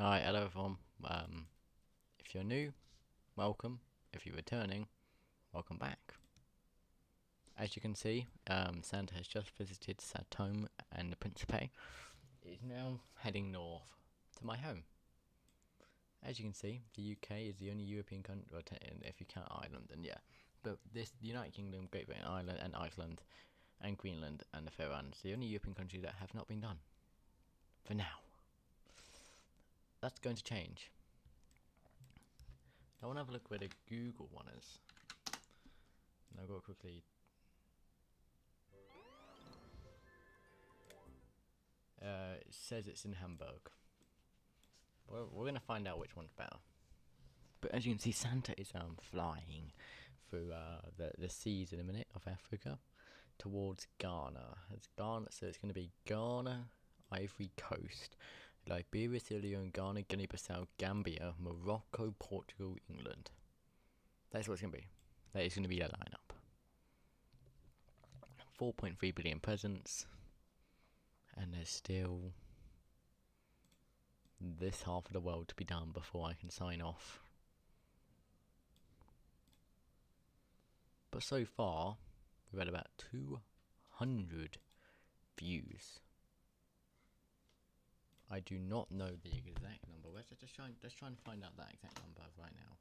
Alright, hello everyone. If you're new, welcome. If you're returning, welcome back. As you can see, Santa has just visited Satome and the Principe. It is now heading north to my home. As you can see, the UK is the only European country, well, if you count Ireland, then yeah. But the United Kingdom, Great Britain, Ireland, and Iceland, and Greenland, and the Faroe Islands, the only European countries that have not been done. For now. That's going to change. I want to have a look where the Google one is. And I'll go quickly. It says it's in Hamburg. Well, we're going to find out which one's better. But as you can see, Santa is flying through the seas in a minute of Africa towards Ghana. It's Ghana, so it's going to be Ghana, Ivory Coast, Liberia, Sierra Leone, Ghana, Guinea-Bissau, Gambia, Morocco, Portugal, England. That's what it's going to be. That is going to be a lineup. 4.3 billion presents. And there's still this half of the world to be done before I can sign off. But so far, we've had about 200 views. I do not know the exact number. Let's try and find out that exact number right now.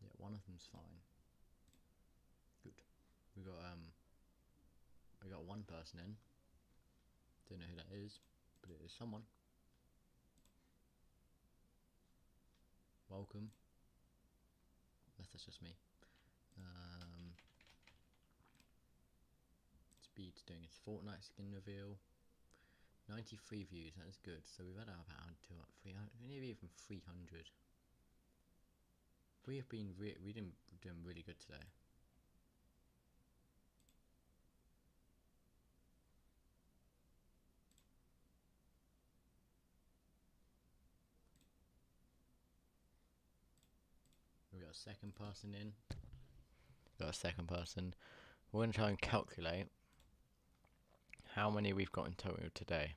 Yeah, one of them's fine. Good. We got one person in. Don't know who that is, but it is someone. Welcome. Unless that's just me. Speed's doing its Fortnite skin reveal. 93 views, that is good. So we've had about 300, maybe even 300. We have been doing really good today. We got a second person in. Got a second person. We're going to try and calculate how many we've got in total today.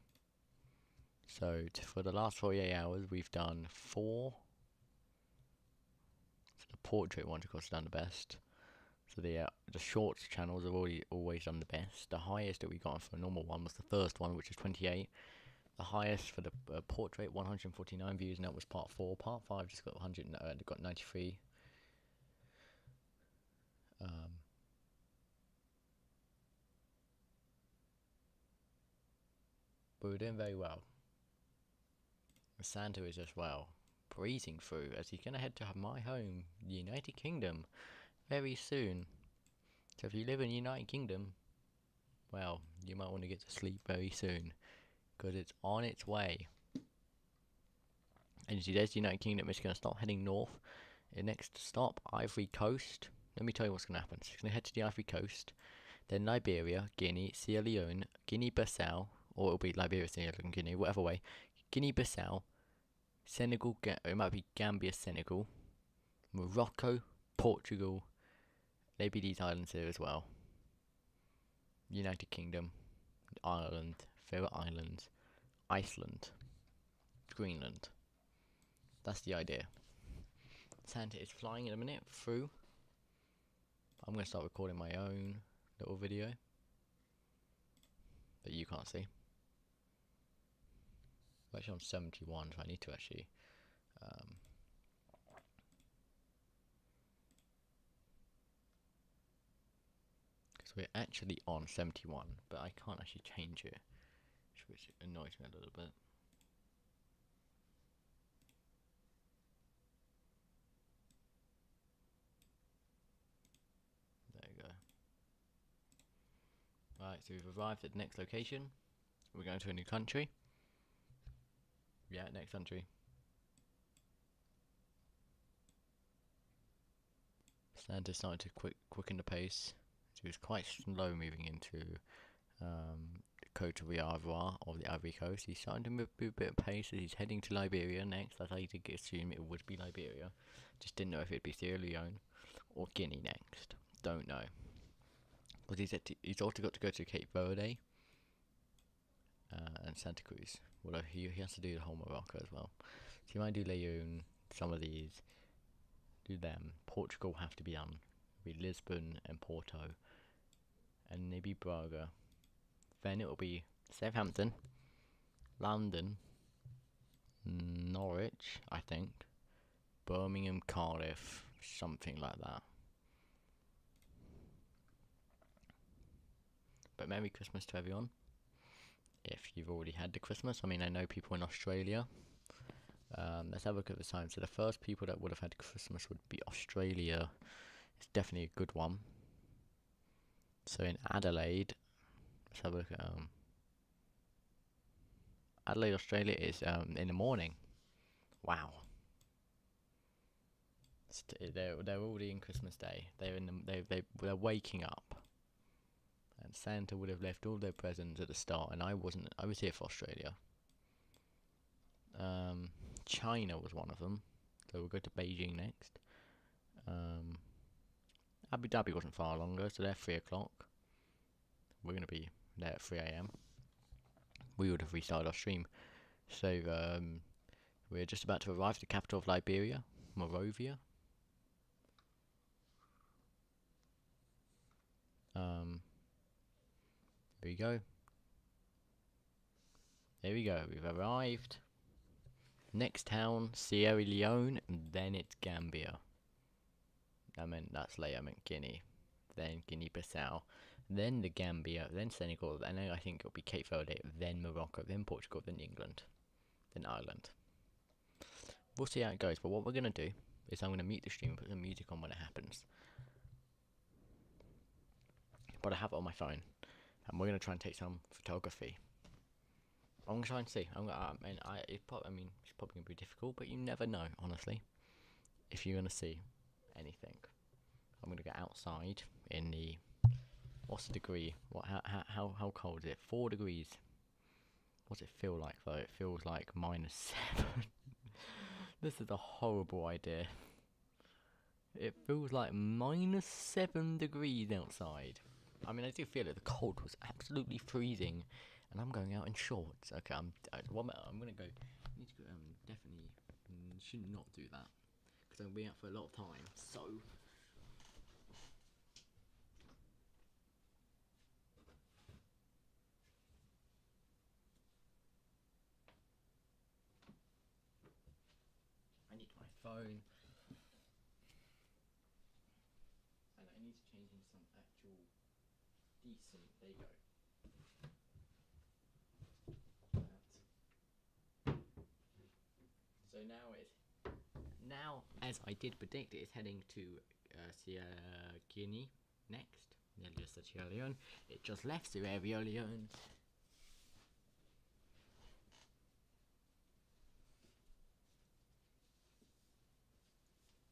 So for the last 48 hours, we've done 4. So the portrait ones, of course, done the best. So the shorts channels have always done the best. The highest that we got for a normal one was the first one, which is 28. The highest for the portrait, 149 views, and that was part 4. Part 5 just got 100, got 93. But we're doing very well. Santa is as well, breezing through as he's going to head to my home, the United Kingdom, very soon. So if you live in the United Kingdom, well, you might want to get to sleep very soon, because it's on its way. And you see, there's the United Kingdom. It's going to start heading north. The next stop, Ivory Coast. Let me tell you what's going to happen. So it's going to head to the Ivory Coast, then Liberia, Guinea, Sierra Leone, Guinea-Bissau, or it'll be Liberia, Sierra Leone, Guinea, whatever way. Guinea-Bissau, Senegal, it might be Gambia, Senegal, Morocco, Portugal, maybe these islands here as well. United Kingdom, Ireland, Faroe Islands, Iceland, Greenland. That's the idea. Santa is flying in a minute through. I'm going to start recording my own little video that you can't see. Actually, I'm 71, so I need to actually because we're actually on 71, but I can't actually change it, which annoys me a little bit. There you go. Right, so we've arrived at the next location. We're going to a new country. Yeah, next country. Santa's starting to quicken the pace. So he's quite slow moving into Cote d'Ivoire or the Ivory Coast. He's starting to move a bit of pace. He's heading to Liberia next. I did assume it would be Liberia. Just didn't know if it'd be Sierra Leone or Guinea next. Don't know. Because he's also got to go to Cape Verde and Santa Cruz. Although he has to do the whole Morocco as well. So you might do Leon, some of these. Do them. Portugal have to be done. Be Lisbon and Porto. And maybe Braga. Then it will be Southampton, London, Norwich, I think, Birmingham, Cardiff, something like that. But Merry Christmas to everyone. If you've already had the Christmas, I mean, I know people in Australia. Let's have a look at the time. So the first people that would have had Christmas would be Australia. It's definitely a good one. So in Adelaide, let's have a look at Adelaide, Australia is in the morning. Wow. They're already in Christmas Day. They're waking up. And Santa would have left all their presents at the start, and I wasn't. I was here for Australia. China was one of them. So we'll go to Beijing next. Abu Dhabi wasn't far longer, so they're 3 o'clock. We're going to be there at 3 a.m. We would have restarted our stream. So we're just about to arrive at the capital of Liberia, Monrovia. There we go. There we go. We've arrived. Next town, Sierra Leone, and then it's Gambia. That's later. I meant Guinea. Then Guinea-Bissau. Then the Gambia. Then Senegal. Then I think it'll be Cape Verde. Then Morocco. Then Portugal. Then England. Then Ireland. We'll see how it goes. But what we're going to do is I'm going to mute the stream and put some music on when it happens. But I have it on my phone. And we're going to try and take some photography. I'm going to try and see. It's probably going to be difficult, but you never know, honestly, if you're going to see anything. I'm going to go outside in the... What's the degree? How cold is it? 4 degrees. What's it feel like, though? It feels like -7. This is a horrible idea. It feels like -7 degrees outside. I mean, I do feel it. The cold was absolutely freezing. And I'm going out in shorts. Okay, I'm going to go. Need to go, definitely should not do that because I'm going to be out for a lot of time. So I need my phone, and I need to change into some actual decent. There you go. So now, as I did predict, it is heading to Sierra Guinea next. Nearly Sierra Leone. It just left Sierra Leone.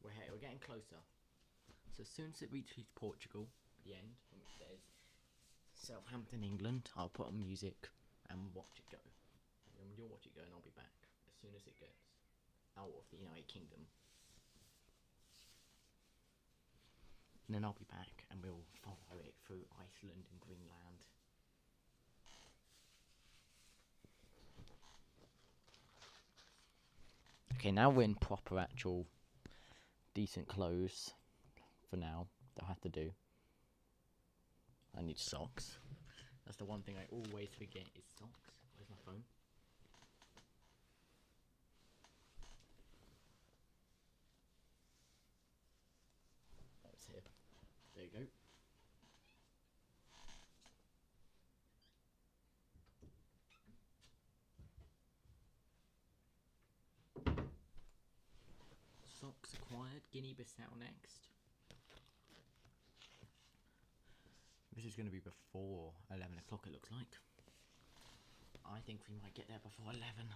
We're getting closer. So as soon as it reaches Portugal, at the end, when it says Southampton, England, I'll put on music and watch it go. You'll watch it go, and I'll be back as soon as it gets out of the United Kingdom. And then I'll be back and we'll follow it through Iceland and Greenland. Okay, now we're in proper actual decent clothes for now that I have to do. I need socks. That's the one thing I always forget is socks. Where's my phone? Here. There you go. Socks acquired. Guinea-Bissau next. This is going to be before 11 o'clock, it looks like. I think we might get there before 11.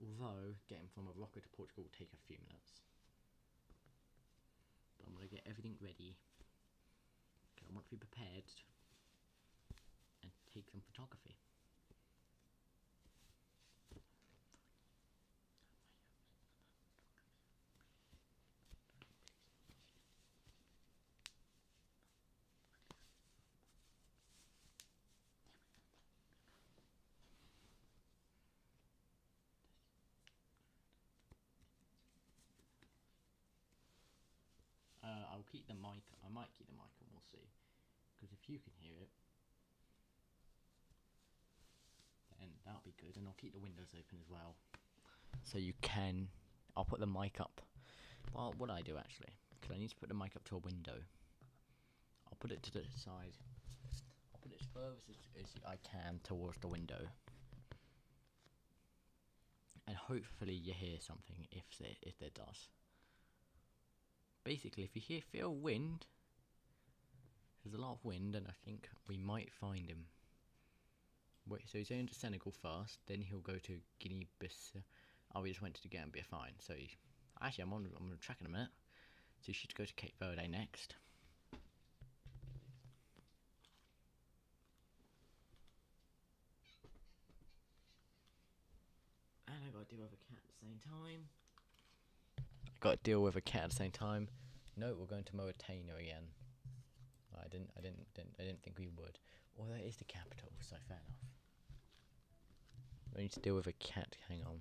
Although, getting from Morocco to Portugal will take a few minutes. But I'm going to get everything ready. I want to be prepared and take some photography. I'll keep the mic. I might keep the mic on. We'll see. Because if you can hear it, then that'll be good. And I'll keep the windows open as well, so you can. I'll put the mic up. Well, what I do actually, because I need to put the mic up to a window. I'll put it to the side. I'll put it as far as I can towards the window. And hopefully you hear something if there does. Basically, if you feel wind, there's a lot of wind, and I think we might find him. Wait, so he's going to Senegal first, then he'll go to Guinea-Bissau. Oh, we just went to the Gambia, fine. So actually, I'm on track in a minute. So you should go to Cape Verde next. And I got to deal with a cat at the same time. No, we're going to Mauritania again. I didn't think we would. Although it is the capital, so fair enough. I need to deal with a cat. Hang on.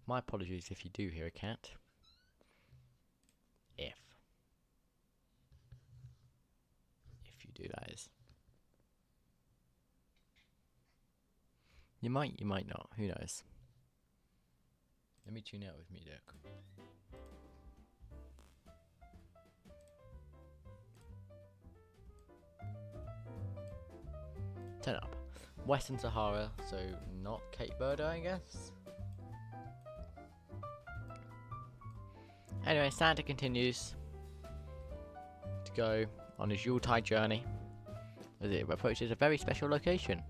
My apologies if you do hear a cat. If you do, that is. You might not. Who knows? Let me tune out with music. Turn up. Western Sahara, so not Cape Verde, I guess. Anyway, Santa continues to go on his Yuletide journey as it approaches a very special location.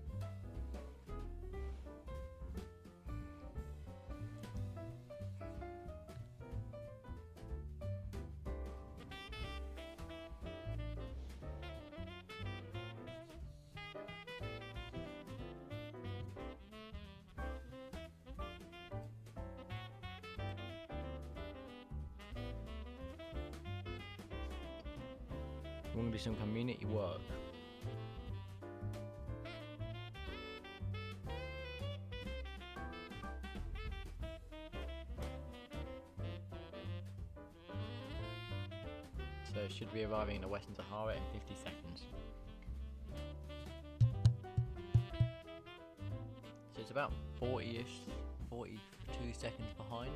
We're going to do some community work. So it should be arriving in the Western Sahara in 50 seconds. So it's about 40-ish, 42 seconds behind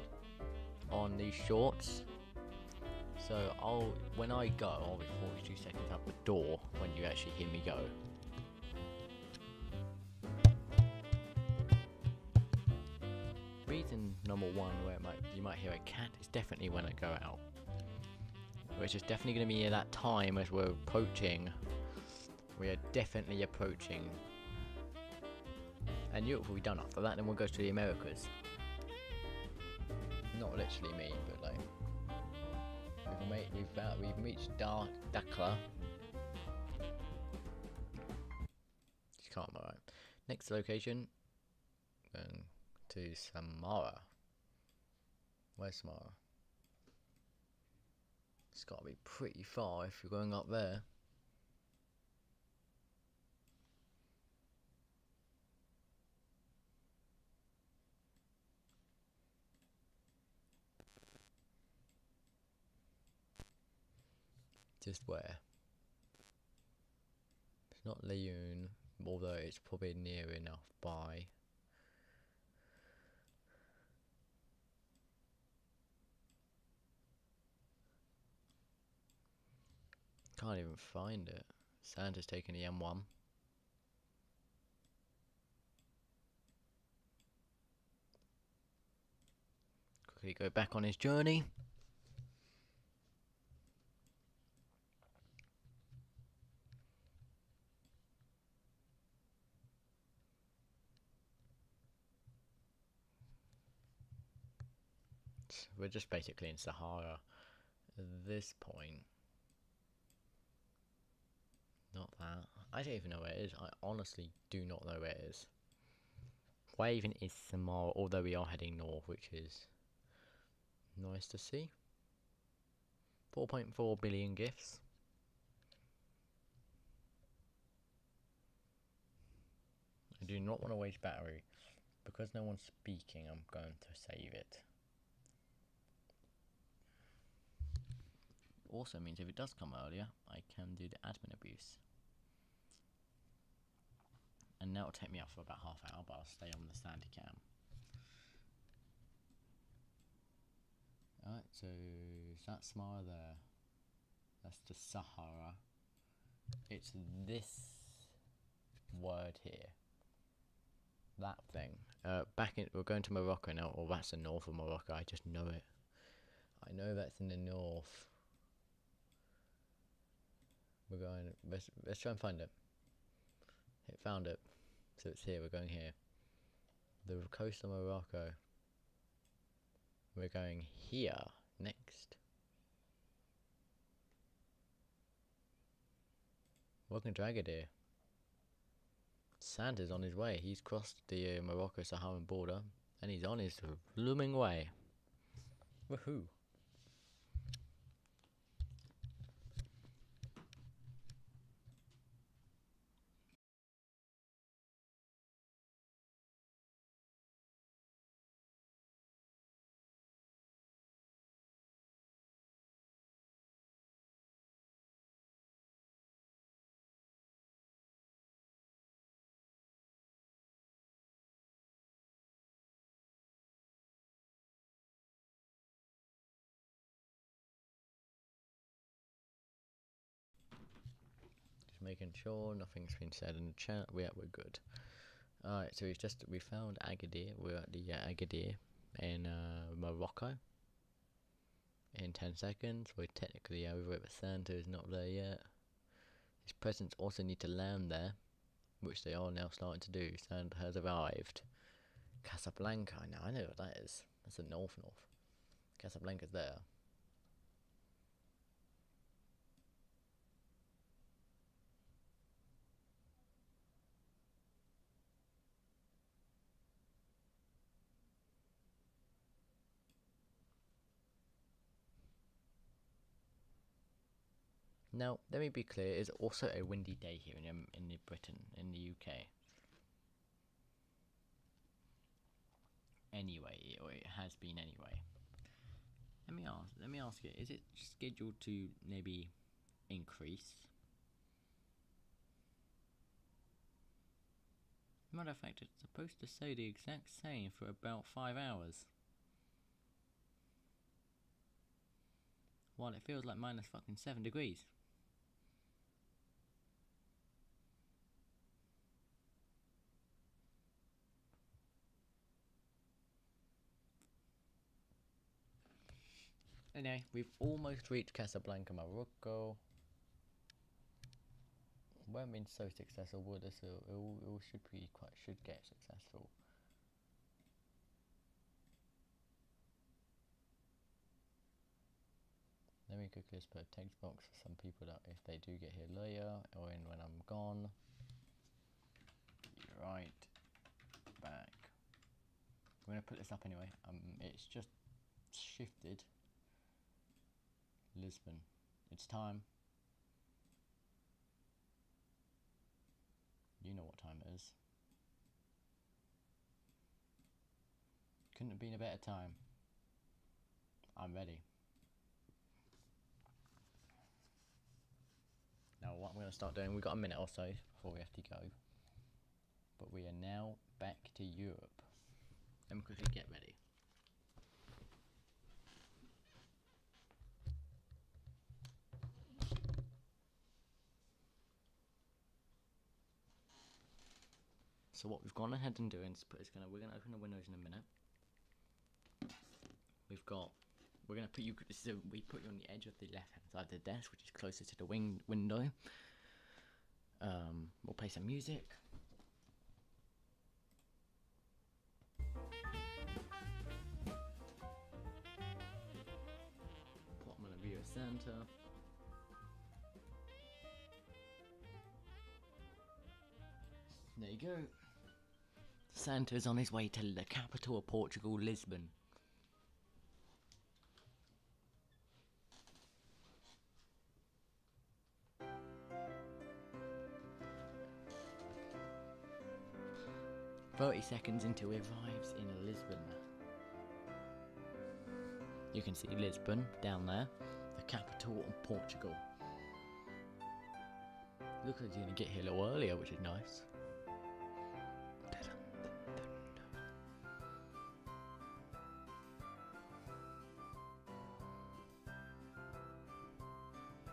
on these shorts. So when I go, I'll be 42 seconds out the door when you actually hear me go. Reason number one where you might hear a cat is definitely when I go out. Which is definitely going to be at that time as we're approaching. We are definitely approaching. And Europe will be done after that, then we'll go to the Americas. Not literally me, but like... We've reached Dakar. Just can't, alright. Next location, going to Samara. Where's Samara? It's got to be pretty far if you're going up there. Just where? It's not Leon, although it's probably near enough by. Can't even find it. Santa's taking the M1. Quickly go back on his journey. deserts. We're just basically in Sahara at this point. Not that. I don't even know where it is. I honestly do not know where it is. Where even is Samara? Although we are heading north, which is nice to see. 4.4 billion gifts. I do not want to waste battery. Because no one's speaking, I'm going to save it. Also means if it does come earlier, I can do the admin abuse. And now it'll take me up for about half an hour, but I'll stay on the sandy cam. Alright, so is that Samara there? That's the Sahara. It's this word here. That thing. We're going to Morocco now, or that's the north of Morocco, I just know it. I know that's in the north. We're going, let's try and find it. Found it. So it's here, we're going here. The coast of Morocco. We're going here next. Welcome to Agadir. Santa's on his way. He's crossed the Morocco-Saharan border and he's on his blooming way. Woohoo! Making sure nothing's been said in the chat. We're good. Alright, so we found Agadir. We're at the Agadir in Morocco. In 10 seconds, we're technically over it, but Santa is not there yet. His presents also need to land there, which they are now starting to do. Santa has arrived. Casablanca, now I know what that is. That's the north. Casablanca's there. Now, let me be clear, it's also a windy day here in Britain, in the UK. Anyway, or it has been anyway. Let me ask you, is it scheduled to maybe increase? Matter of fact, it's supposed to say the exact same for about 5 hours. While it feels like minus fucking 7 degrees. Anyway, we've almost reached Casablanca, Morocco. We haven't been so successful with this, it should get successful. Let me quickly just put a text box for some people that if they do get here later or when I'm gone. Right back. I'm gonna put this up anyway. It's just shifted. Lisbon. It's time. You know what time it is. Couldn't have been a better time. I'm ready. Now what I'm going to start doing, we've got a minute or so before we have to go. But we are now back to Europe. Let me quickly get ready. So what we've gone ahead and doing is we're gonna open the windows in a minute. We're gonna put you. We put you on the edge of the left-hand side of the desk, which is closer to the window. We'll play some music. Santa. There you go. Santa's on his way to the capital of Portugal, Lisbon. "30 seconds until he arrives in Lisbon." You can see Lisbon down there, the capital of Portugal. Looks like he's going to get here a little earlier, which is nice.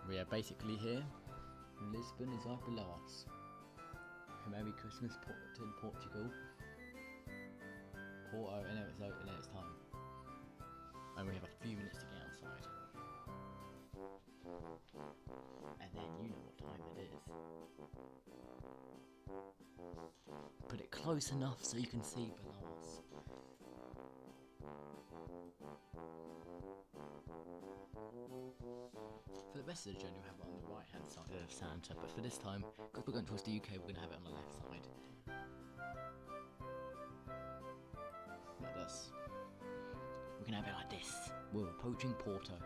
We are basically here. Lisbon is right below us. Merry Christmas to Portugal. Porto, and now it's time. And we have a few minutes to get outside. And then you know what time it is. Put it close enough so you can see below us. For the rest of the journey we'll have it on the right hand side of Santa, but for this time, because we're going towards the UK, we're going to have it on the left side. Like this. We're going to have it like this. We're approaching Porto.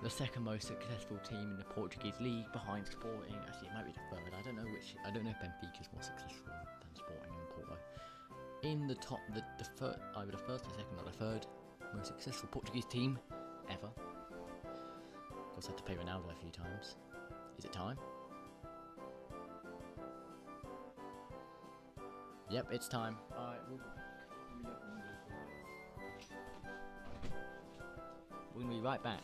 The second most successful team in the Portuguese league behind Sporting. Actually, it might be the third. I don't know if Benfica's more successful than Sporting and Porto. In the top, the third, either the first or second or the third most successful Portuguese team ever. Of course, I had to pay Ronaldo a few times. Is it time? Yep, it's time. Alright, we're going to be right back.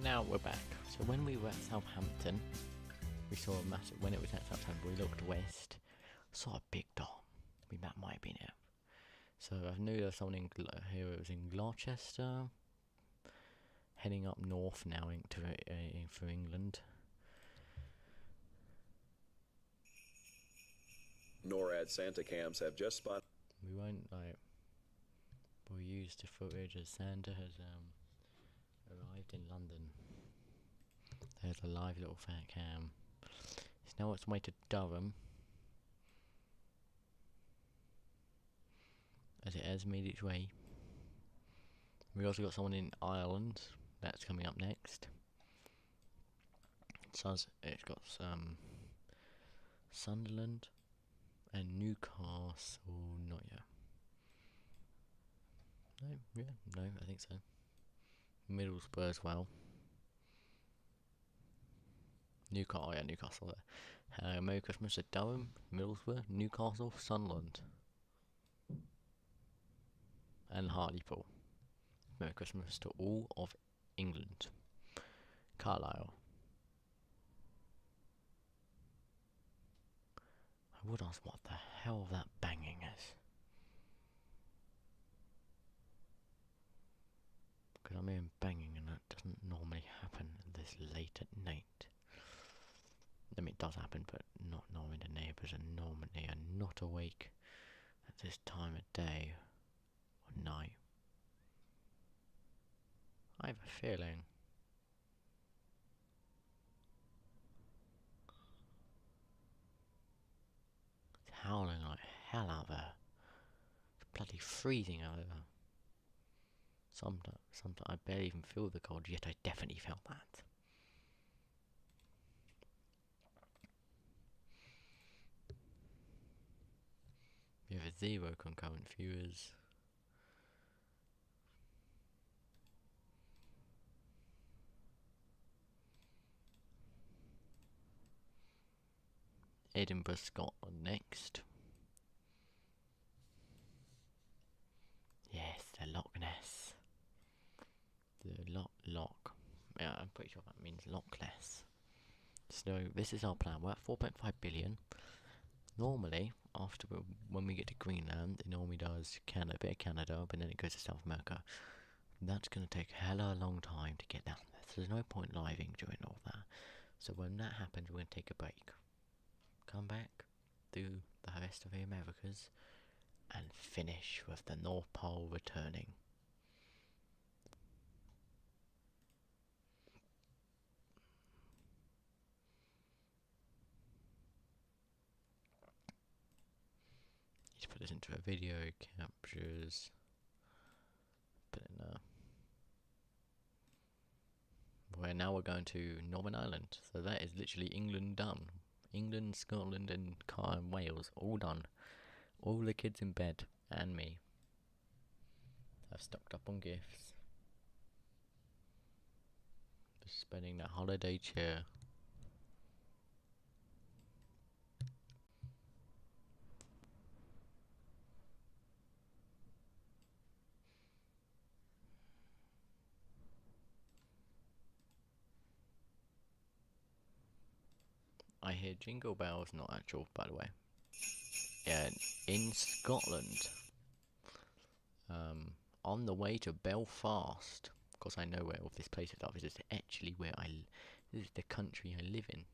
Now we're back. So when we were at Southampton, we saw a massive. When it was at Southampton, we looked west, saw a big dom. That might have been it. So I knew there was someone in here. It was in Gloucester, heading up north now for England. NORAD Santa cams have just spotted. We won't we'll use the footage as Santa has arrived in London. There's a live little fat cam. It's now on its way to Durham, as it has made its way. We also got someone in Ireland that's coming up next. So it's got Sunderland and Newcastle. Not yet. No, I think so. Middlesbrough as well. Newcastle there. Merry Christmas to Durham, Middlesbrough, Newcastle, Sunderland, and Hartlepool. Merry Christmas to all of England. Carlisle. I would ask what the hell that banging is. Because I'm hearing banging and that doesn't normally happen this late at night. I mean, it does happen, but not normally. The neighbours are not awake at this time of day or night. I have a feeling it's howling like hell out there. It's bloody freezing out there. Sometimes I barely even feel the cold, yet I definitely felt that. We have 0 concurrent viewers. Edinburgh, Scotland next. Yes, the Loch Ness. The Loch. Yeah, I'm pretty sure that means Loch Ness. So this is our plan. We're at 4.5 billion. Normally, when we get to Greenland, it normally does a bit of Canada, but then it goes to South America. That's going to take hella long time to get down there. So there's no point living doing all that. So when that happens, we're going to take a break. Come back, do the rest of the Americas, and finish with the North Pole returning. Let's put this into a video, captures, put it in there. Where now we're going to Northern Ireland, so that is literally England done. England, Scotland and Wales, all done. All the kids in bed, and me. I've stocked up on gifts. Just spending that holiday cheer. I hear jingle bells, not actual, by the way. Yeah, in Scotland. On the way to Belfast. Of course, I know where all this place is. This is actually where this is the country I live in.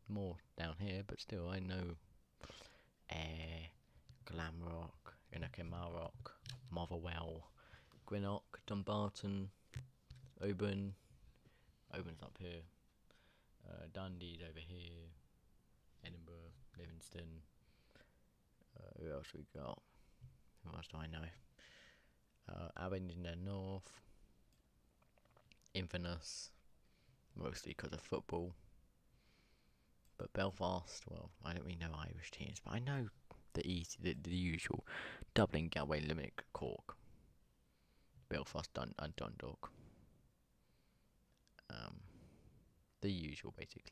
More down here, but still, I know Glamrock, Inachimmarock, Motherwell, Greenock, Dumbarton, Oban. Oban's up here. Dundee's over here. Edinburgh, Livingston. Who else we got? Who else do I know? Aberdeen in the north. Inverness, mostly because of football. But Belfast, well, I don't really know Irish teams, but I know the usual. Dublin, Galway, Limerick, Cork, Belfast, and Dundalk. The usual, basically.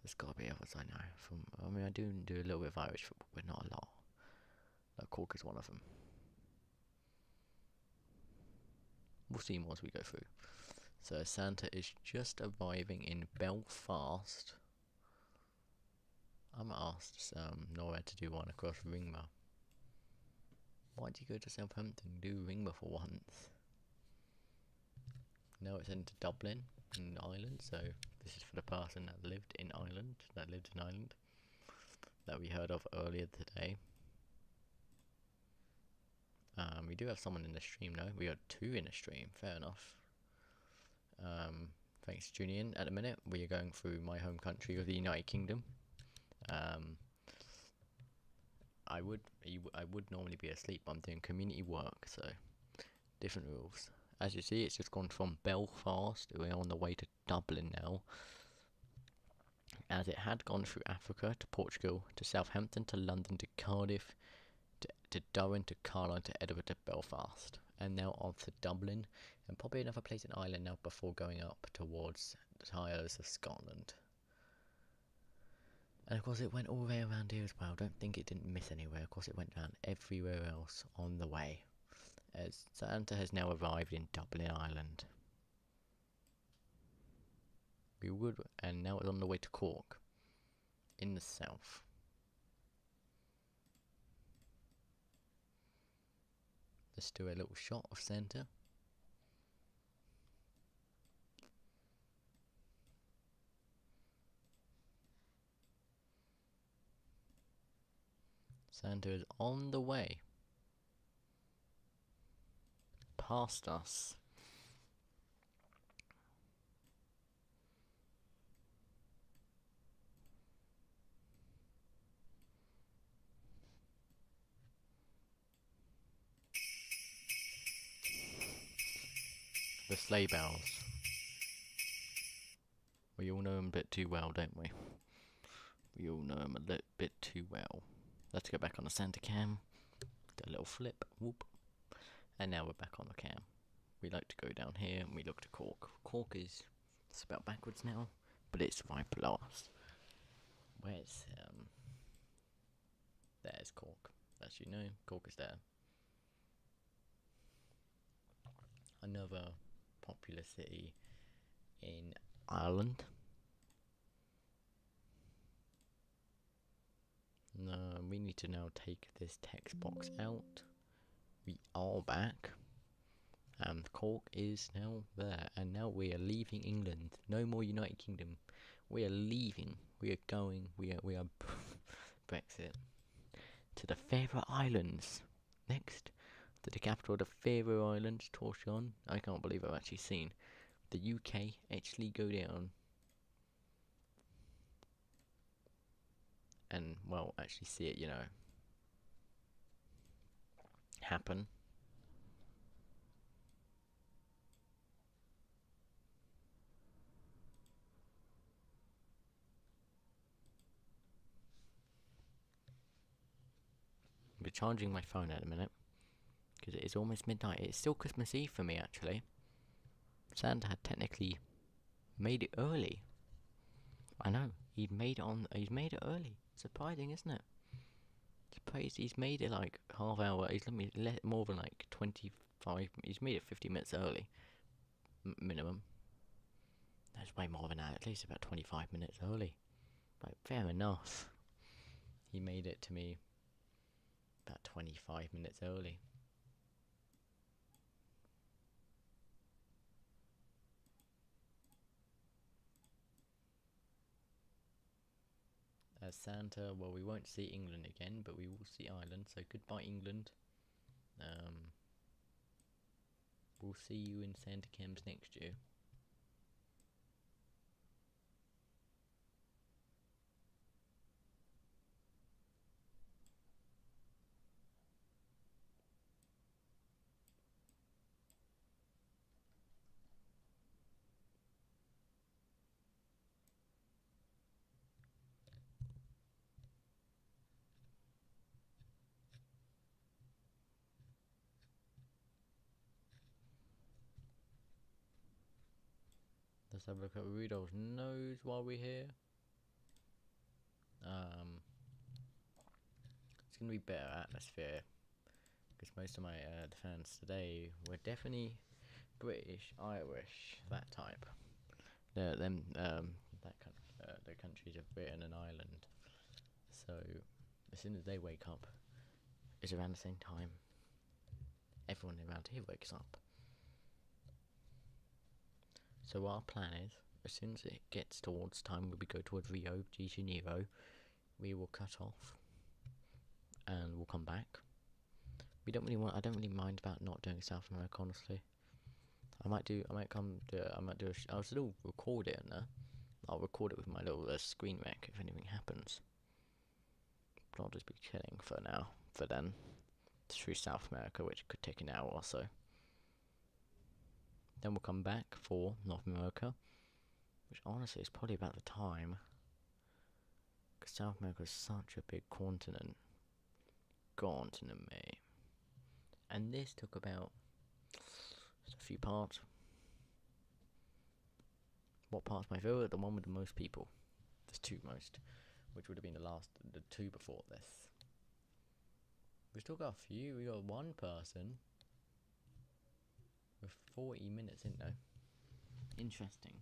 There's got to be others I know. I do a little bit of Irish football, but not a lot. Like Cork is one of them. We'll see more as we go through. So Santa is just arriving in Belfast. I'm asked Nora to do one across Ringmer. Why'd you go to Southampton? Do Ringmer for once. Now it's into Dublin in Ireland, so this is for the person that lived in Ireland, that we heard of earlier today. We do have someone in the stream though. We got 2 in the stream, fair enough. Thanks for tuning in. At the minute, we are going through my home country of the United Kingdom. I would normally be asleep, but I'm doing community work, so different rules. As you see, it's just gone from Belfast. We're on the way to Dublin now, as it had gone through Africa to Portugal to Southampton to London to Cardiff to Durham to Carlisle to Edinburgh to Belfast, and now on to Dublin and probably another place in Ireland now before going up towards the Isles of Scotland. And of course it went all the way around here as well. Don't think it didn't miss anywhere. Of course it went down everywhere else on the way, as Santa has now arrived in Dublin, Ireland. And now it's on the way to Cork, in the south. Let's do a little shot of Santa. Santa is on the way past us. The sleigh bells. We all know them a bit too well, don't we? We all know them a little bit too well. Let's go back on the Santa cam. Do a little flip, whoop. And now we're back on the cam. We like to go down here and we look to Cork. Cork is spelled backwards now, but it's right below us. Where's, there's Cork. As you know, Cork is there. Another popular city in Ireland. No, we need to now take this text box out. We are back. And Cork is now there. And now we are leaving England. No more United Kingdom. We are leaving. We are going. We are Brexit. To the Faroe Islands. Next. To the capital of the Faroe Islands, Torshavn. I can't believe I've actually seen the UK actually go down. And, well, actually see it, you know, happen. I'll be charging my phone at a minute, because it is almost midnight. It's still Christmas Eve for me, actually. Santa had technically made it early. I know, he's made it early. Surprising, isn't it? Surprised he's made it like half hour. He's more than like 25. He's made it 50 minutes early, minimum. That's way more than that. At least about 25 minutes early. But fair enough. He made it to me about 25 minutes early. As Santa, well, we won't see England again, but we will see Ireland, so goodbye England. We'll see you in Santa Camps next year. Let's have a look at Rudolph's nose while we're here. It's gonna be better atmosphere, because most of my fans today were definitely British, Irish, that type. The countries of Britain and Ireland. So as soon as they wake up, it's around the same time everyone around here wakes up. So our plan is, as soon as it gets towards time where we go towards Rio de Janeiro, we will cut off and we'll come back. I don't really mind about not doing South America, honestly. I'll still record it in there. I'll record it with my little screen rec if anything happens. But I'll just be chilling for now, for then, through South America, which could take an hour or so. Then we'll come back for North America, which honestly is probably about the time, because South America is such a big continent. Mate. And this took about just a few parts. What part's my favourite? The one with the most people. There's two most, which would have been the two before this. We still got a few. We got one person with 40 minutes in though. Interesting.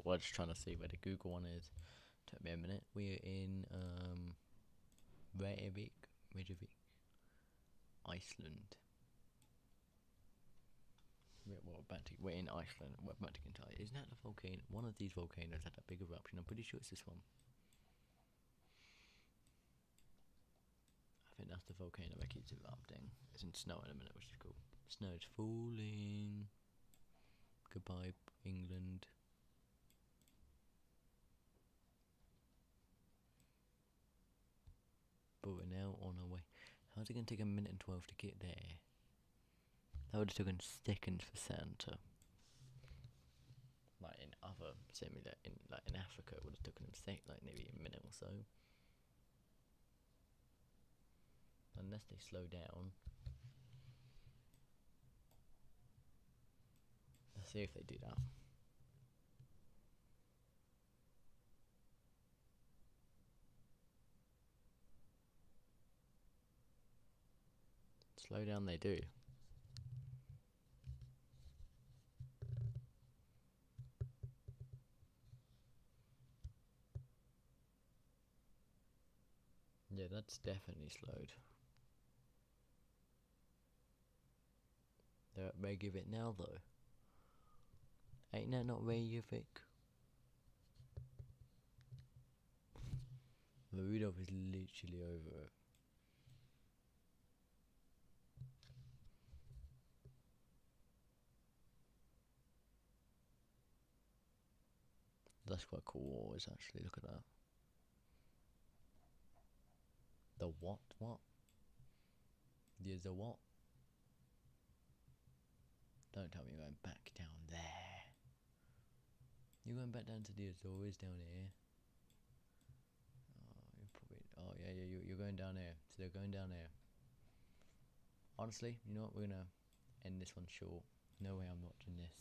We're just trying to see where the Google one is. Took me a minute. We're in Reykjavik, Iceland. We're in Iceland. We're about to get into it. Isn't that the volcano? One of these volcanoes had a big eruption. I'm pretty sure it's this one. I think that's the volcano that keeps erupting. It's in snow in a minute, which is cool. Snow is falling. Goodbye, England. But we're now on our way. How's it going to take 1:12 to get there? That would have taken seconds for Santa. Like in other similar, in Africa, it would have taken them maybe a minute or so. Unless they slow down. Let's see if they do that. Slow down they do. Yeah, that's definitely slowed. They're at Reykjavik now though. Ain't that not Reykjavik? Rudolph is literally over it. That's quite cool always actually, look at that. The what? There's a what? Don't tell me you're going back down there. You're going back down to the Azores down here. Oh, you're probably. Oh yeah, yeah. You're going down there. So they're going down there. Honestly, you know what? We're gonna end this one short. No way I'm watching this.